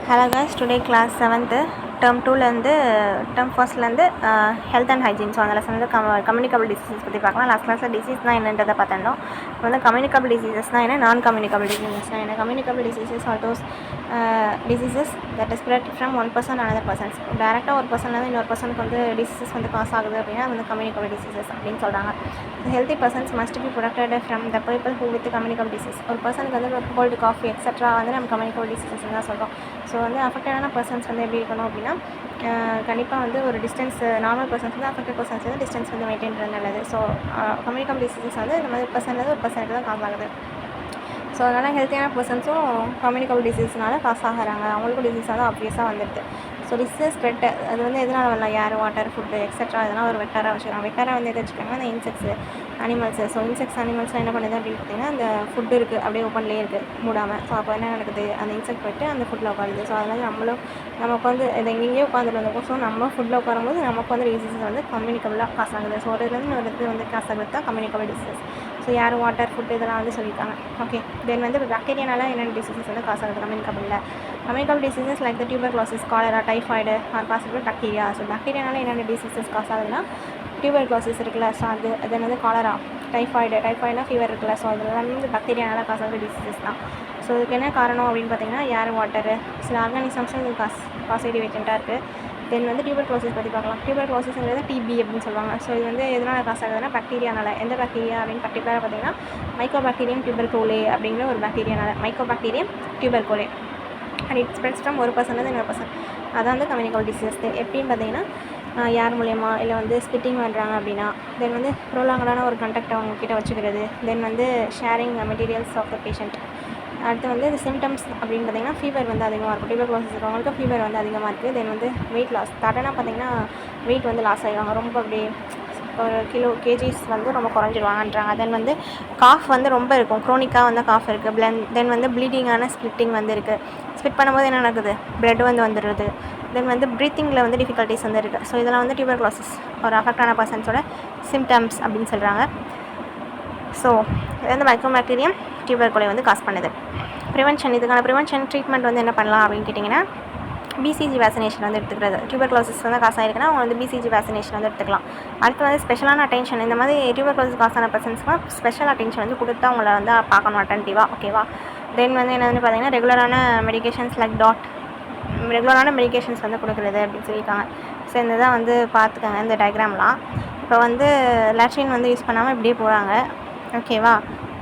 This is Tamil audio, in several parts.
Hello guys, today class 7th term 2லேருந்து term 1லேருந்து ஹெல்த் அண்ட் ஹைஜீன். ஸோ அந்த லெசன் வந்து கம்யூனிகபிள் டிசீசஸ் பற்றி பார்க்கலாம். லாஸ்ட் கிளாஸில் டிசீஸ்னால் என்னன்றதை பார்த்துருந்தோம். இப்போ வந்து கம்யூனிகபிள் டிசீசஸ்னால் என்ன, நான் கம்யூனிகபிள் டிசீசஸ்னால் என்ன. Communicable diseases are those diseases that is spread from one person another persons. டேரெக்டாக ஒரு பர்சன்லேருந்து இன்னொரு பர்சனுக்கு வந்து டிசீசஸ் வந்து காஸ் ஆகுது அப்படின்னா வந்து கம்யூனிகபிள் டிசீசஸ் அப்படின்னு சொல்கிறாங்க. Healthy persons must be protected from the people who with communicable disease. ஒரு பர்சனுக்கு வந்து கோல்டு, காஃபி எக்ஸெட்ரா வந்து நம்ம கம்யூனிகபிள் டிசீசஸ் தான் சொல்கிறோம். ஸோ வந்து அஃபெக்டடான பர்சன்ஸ் வந்து எப்படி இருக்கணும் அப்படின்னா, கண்டிப்பாக வந்து ஒரு டிஸ்டன்ஸ், நார்மல் பர்சன்ஸ் வந்து அஃபெக்டட் பர்சன்ஸ் வந்து டிஸ்டன்ஸ் வந்து மெயின்டைன் பண்ணுறது நல்லது. ஸோ கம்யூனிகபிள் டிசீசஸ் வந்து இந்த மாதிரி பர்சன்லேருந்து ஒரு பர்சனுக்கு தான் காஸ் ஆகுது. ஸோ அதனால் ஹெல்த்தியான பர்சன்ஸும் கம்யூனிகபிள் டிசீஸ்னால காஸ் ஆகிறாங்க. அவங்களுக்கும் டிசீஸாக தான் ஆப்வியஸாக வந்துடுது. ஸோ டிசீஸ் ஸ்ப்ரெட் அது வந்து எதனால் வரலாம், ஏர், வாட்டர், ஃபுட்டு எக்ஸெட்ரா இதெல்லாம் ஒரு வெக்டாராக வச்சுருக்காங்க. வெக்டாராக வந்து எதை வச்சுருக்காங்கன்னா அந்த இன்செக்ட்ஸு, அனிமல்ஸு. ஸோ இன்செக்ட்ஸ், அனிமல்ஸ்லாம் என்ன பண்ணுது அப்படின்னு பார்த்தீங்கன்னா, அந்த ஃபுட்டு இருக்குது அப்படியே ஓப்பன்லேயே இருக்குது மூடாமல். ஸோ அப்போ என்ன நடக்குது, அந்த இன்செக்ட் போய்ட்டு அந்த ஃபுட்டில் உட்காருது. ஸோ அதனால் நமக்கு வந்து இது எங்கேயே உட்காந்துட்டு வந்திருக்கும். ஸோ நம்ம ஃபுட்டில் உட்காரும்போது நமக்கு வந்து டிசீஸஸ் வந்து கம்யூனிகபிளாக காஸ் ஆகுது. ஸோ ஒரு இதுலேருந்து ஒரு இது வந்து காஸ் ஆகுது தான் communicable disease. So air, water, food இதெல்லாம் வந்து சொல்லியிருக்காங்க. ஓகே, தென் வந்து பாக்டீரியானால என்னென்ன டிசீசஸ் வந்து காஸ் ஆகுது கம்யூனிகபிளில். Communicable diseases like the tuberculosis, cholera, typhoid are caused bacteria. So பாக்டீரியானால என்னென்ன டிசீசஸ் காஸ் ஆகுதுன்னா, டியூபர்குலோசிஸ் இருக்குல்ல, ஸோ அது வந்து காலரா, டைஃபாய்டுனா ஃபீவர் இருக்குல்ல. ஸோ அதெல்லாம் வந்து பாக்டீரியானால காஸ் ஆகுது டிசீசஸ் தான். ஸோ இதுக்கு என்ன காரணம் அப்படின்னு பார்த்தீங்கன்னா, ஏர், வாட்டரு, சில ஆர்கானிசம்ஸும் இது காசேட்டிவ் ஏஜென்ட்டாக இருக்குது. தென் வந்து டியூபர்குலோசிஸ் பற்றி பார்க்கலாம். டியூபர்குலோசிஸ்ங்கிறது டிபி அப்படின்னு சொல்லுவாங்க. ஸோ இது வந்து எதனால் காசு ஆகுதுன்னா, பாக்டீரியானால. எந்த பாக்டீரியா அப்படின்னு பர்டிகுலராக பார்த்தீங்கன்னா, மைக்கோபாக்டீரியம் டியூபர்குலே அப்படிங்கிற ஒரு பாக்டீரியானால. Mycobacterium tuberculae and it spreads from ஒரு பர்சன்லேருந்து இன்னொரு பர்சன். அதான் வந்து கம்யூனிகபிள் டிசீஸ். எப்படின்னு பார்த்தீங்கன்னா, யார் மூலயமா இல்லை வந்து ஸ்பிட்டிங் பண்ணுறாங்க அப்படின்னா, தென் வந்து ப்ரோலாங்கடான ஒரு கண்டக்ட் அவங்கக்கிட்ட வச்சுக்கிறது, தென் வந்து sharing materials of the patient. அடுத்து வந்து இந்த சிம்டம்ஸ் அப்படின்னு பார்த்தீங்கன்னா, ஃபீவர் வந்து அதிகமாக இருக்கும். டியூபர்குலோசிஸ் இருக்கவங்களுக்கு ஃபீவர் வந்து அதிகமாக இருக்குது. தென் வந்து வெயிட் லாஸ், சடனாக பார்த்தீங்கன்னா வெயிட் வந்து லாஸ் ஆகிடுவாங்க. ரொம்ப அப்படியே ஒரு கேஜிஸ் வந்து ரொம்ப குறைஞ்சிடுவாங்கன்றாங்க. தென் வந்து காஃப் வந்து ரொம்ப இருக்கும், க்ரோனிக்காக வந்து காஃப் இருக்குது. தென் வந்து ப்ளீடிங்கான ஸ்பிளிட்டிங் வந்து இருக்குது. ஸ்பிட் பண்ணும்போது என்ன நடக்குது, பிளட் வந்து வந்துடுது. தென் வந்து ப்ரீத்திங்கில் வந்து டிஃபிகல்ட்டிஸ் வந்து இருக்குது. ஸோ இதெல்லாம் வந்து டியூபர்குலோசிஸ் ஒரு அஃபெக்டான பர்சன்ஸோட சிம்டம்ஸ் அப்படின்னு சொல்கிறாங்க. ஸோ இது வந்து மைக்கோபாக்டீரியம் டியூபர்குலே வந்து காஸ் பண்ணுது. இதுக்கான ப்ரிவென்ஷன் ட்ரீட்மெண்ட் வந்து என்ன பண்ணலாம் அப்படின்னு கேட்டிங்கன்னா, பிசிஜி வேக்சினேஷன் வந்து எடுத்துக்கிறது. டியூபர்குலோசிஸ் வந்து காசு ஆகிருக்குன்னா அவங்க வந்து பிசிஜி வேக்சினேஷன் வந்து எடுத்துக்கலாம். அடுத்து வந்து ஸ்பெஷலான அட்டென்ஷன், இந்த மாதிரி டியூபர்குலோசிஸ் காசான பர்சன்ஸ்க்குலாம் ஸ்பெஷல் அட்டென்ஷன் வந்து கொடுத்து அவங்கள வந்து பார்க்கணும் அட்டென்டிவாக. ஓகேவா. தென் வந்து என்ன வந்து பார்த்தீங்கன்னா, ரெகுலரான மெடிகேஷன்ஸ் லைக் ரெகுலரான மெடிகேஷன்ஸ் வந்து கொடுக்குறது அப்படின்னு சொல்லியிருக்காங்க. ஸோ இந்த தான் வந்து பார்த்துக்கோங்க இந்த டயக்ராம்லாம். இப்போ வந்து லேட்ரின் வந்து யூஸ் பண்ணாமல் இப்படியே போகிறாங்க. ஓகேவா.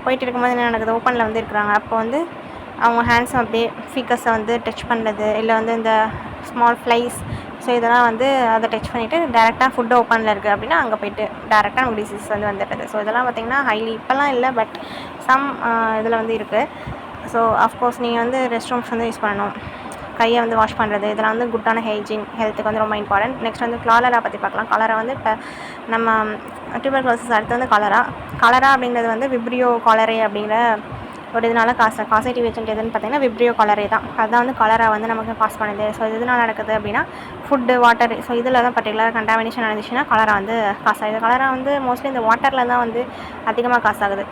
போயிட்டு இருக்கும்போது என்ன நடக்குது, ஓப்பனில் வந்து இருக்கிறாங்க. அப்போ வந்து அவங்க ஹேண்ட்ஸும் அப்படியே ஃபீக்கஸை வந்து டச் பண்ணுறது, இல்லை வந்து இந்த ஸ்மால் ஃப்ளைஸ், ஸோ இதெல்லாம் வந்து அதை டச் பண்ணிவிட்டு டேரெக்டாக ஃபுட்டு ஓப்பனில் இருக்குது அப்படின்னா அங்கே போய்ட்டு டேரெக்டாக நமக்கு டிசீஸ் வந்து வந்துடுது. ஸோ இதெல்லாம் பார்த்திங்கன்னா ஹைலி இப்போல்லாம் இல்லை, பட் சம் இதில் வந்து இருக்குது. ஸோ அஃப்கோர்ஸ் நீங்கள் வந்து ரெஸ்ட் ரூம்ஸ் வந்து யூஸ் பண்ணணும், கையை வந்து வாஷ் பண்ணுறது, இதெல்லாம் வந்து குட்டான ஹைஜீன் ஹெல்த்துக்கு வந்து ரொம்ப இம்பார்ட்டன்ட். நெக்ஸ்ட் வந்து காலரா பற்றி பார்க்கலாம். காலரா வந்து இப்போ நம்ம டியூபர்குலோசிஸ் அடுத்து வந்து காலரா அப்படிங்கிறது வந்து விப்ரியோ காலரே அப்படிங்கிற ஒரு இதனால காசேட்டிவ் ஏஜென்ட் எதுன்னு பார்த்தீங்கன்னா விப்ரியோ காலரே தான். அதுதான் வந்து காலரா வந்து நமக்கு காஸ் பண்ணுது. ஸோ இதனால் நடக்குது அப்படின்னா ஃபுட்டு, வாட்டர், ஸோ இதில் தான் பர்டிகுலர் கண்டாமினேஷன் நடந்துச்சுன்னா காலரா வந்து காசு ஆகுது. காலரா வந்து மோஸ்ட்லி இந்த வாட்டரில் தான் வந்து அதிகமாக காசு ஆகுது.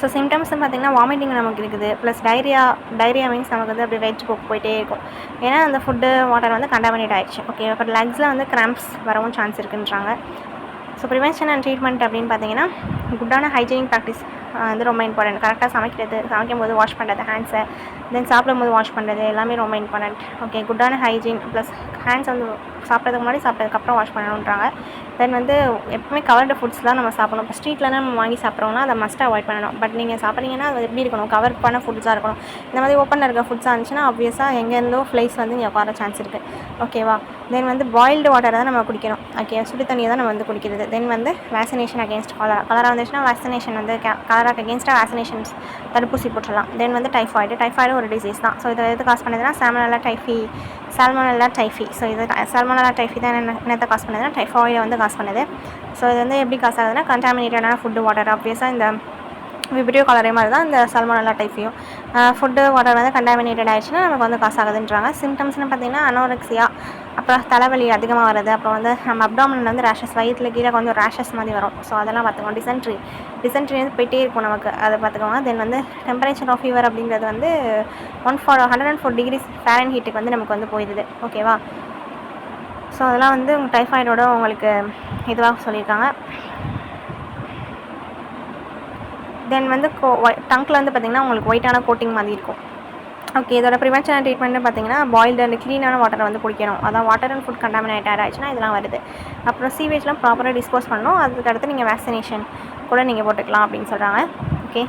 ஸோ சிம்டம்ஸ்னு பார்த்திங்கன்னா வாமிட்டிங் நமக்கு இருக்குது, ப்ளஸ் டைரியா மீன்ஸ் நமக்கு வந்து அப்படி வெயிட் போயிட்டே இருக்கும். ஏன்னா அந்த ஃபுட்டு, வாட்டர் வந்து கண்டாமினேட் ஆகிடுச்சு. ஓகே, பட் லங்ஸில் வந்து கிராம்ப்ஸ் வரவும் சான்ஸ் இருக்குன்றாங்க. ஸோ ப்ரிவென்ஷன் அண்ட் ட்ரீட்மெண்ட் அப்படின்னு பார்த்தீங்கன்னா, குட்டான ஹைஜீனிக் ப்ராக்டிஸ் வந்து ரொம்ப இம்பார்ட்டன்ட். கரெக்டாக சமைக்கும் போது வாஷ் பண்ணுறது ஹேண்ட்ஸை, தென் சாப்பிடும்போது வாஷ் பண்ணுறது எல்லாமே ரொம்ப இம்பார்ட்டன்ட். ஓகே, குட்டான ஹைஜீன் ப்ளஸ் ஹேண்ட்ஸ் வந்து சாப்பிட்றதுக்கு முன்னாடி சாப்பிட்டதுக்கப்புறம் வாஷ் பண்ணணுன்றாங்க. தென் வந்து எப்பவுமே கவர்டு ஃபுட்ஸ் தான் நம்ம சாப்பிடணும். இப்போ ஸ்ட்ரீட்டில் நம்ம வாங்கி சாப்பிட்றோம்னா அதை மஸ்ட்டாக அவாய்ட் பண்ணணும். பட் நீங்கள் சாப்பிட்றீங்கன்னா அது எப்படி இருக்கணும், கவர் பண்ண ஃபுட்ஸாக இருக்கணும். இந்த மாதிரி ஓப்பனில் இருக்க ஃபுட்ஸாக இருந்துச்சுன்னா ஆப்வியஸாக எங்கேருந்தோ ஃப்ளைஸ் வந்து இங்கே உட்கார சான்ஸ் இருக்குது. ஓகேவா. தென் வந்து பாயில்டு வாட்டரை தான் நம்ம குடிக்கணும். ஓகே, சுடு தண்ணியை தான் நம்ம வந்து குடிக்கிறது. தென் வந்து வேக்சினேஷன் அகேன்ஸ்ட் காலரா வந்துச்சுன்னா வேக்சினேஷன் வந்து காலராக்கு அகேன்ஸ்டாக வேக்சினேஷன் தடுப்பூசி போட்டுடலாம். தென் வந்து டைஃபாய்டு ஒரு டிசீஸ் தான். ஸோ இதை எது காஸ் பண்ணுதுன்னா சால்மனெல்லா டைஃபி. ஸோ இது சால்மனெல்லா டைஃபி தான் என்னத்தை காஸ் பண்ணுதுன்னா டைஃபாய்டை வந்து காஸ் பண்ணுது. ஸோ இது வந்து எப்படி காஸ் ஆகுதுன்னா கண்டாமினேட்டடான ஃபுட்டு, வாட்டர். ஆப்வியஸாக இந்த விப்ரியோ காலரே மாதிரி தான் இந்த சால்மனெல்லா டைஃபியும். ஃபுட்டு, வாட்டர் வந்து கண்டாமினேட்டட் ஆகிடுச்சுன்னா நமக்கு வந்து காஸ் ஆகுதுன்றாங்க. சிம்டம்ஸ்னு பார்த்திங்கன்னா அனோரெக்சியா, அப்புறம் தலைவலி அதிகமாக வருது, அப்புறம் வந்து நம்ம அப்டாமினில் வந்து ரேஷஸ், வயிற்றில் கீழே கொஞ்சம் ரேஷஸ் மாதிரி வரும். ஸோ அதெல்லாம் பார்த்துக்கோங்க. டிசென்ட்ரி வந்து போயிட்டே இருக்கும் நமக்கு, அதை பார்த்துக்கோங்க. தென் வந்து டெம்பரேச்சர் ஆஃப் ஃபீவர் அப்படிங்கிறது வந்து 104 டிகிரிஸ் ஃபேரன்ஹீட்டுக்கு வந்து நமக்கு வந்து போயிடுது. ஓகேவா? ஸோ அதெல்லாம் வந்து உங்கள் டைஃபாய்டோட உங்களுக்கு இதுவாக சொல்லியிருக்காங்க. தென் வந்து டங்கில் வந்து பார்த்திங்கன்னா உங்களுக்கு ஒயிட்டான கோட்டிங் மாதிரி இருக்கும். ஓகே, இதோட ப்ரிவென்ஷன் அண்ட் ட்ரீட்மெண்ட்னு பார்த்தீங்கன்னா பாயில்டு அண்ட் க்ளீனான வாட்டரை வந்து குடிக்கணும். அதான் வாட்டர் அண்ட் ஃபுட் கண்டாமினேட் ஆகிடுச்சுன்னா இதெல்லாம் வருது. அப்புறம் சீவேஜ்லாம் ப்ராப்பராக டிஸ்போஸ் பண்ணணும். அதுக்கு அடுத்து நீங்கள் வேக்சினேஷன் கூட நீங்கள் போட்டுக்கலாம் அப்படின்னு சொல்கிறாங்க. ஓகே.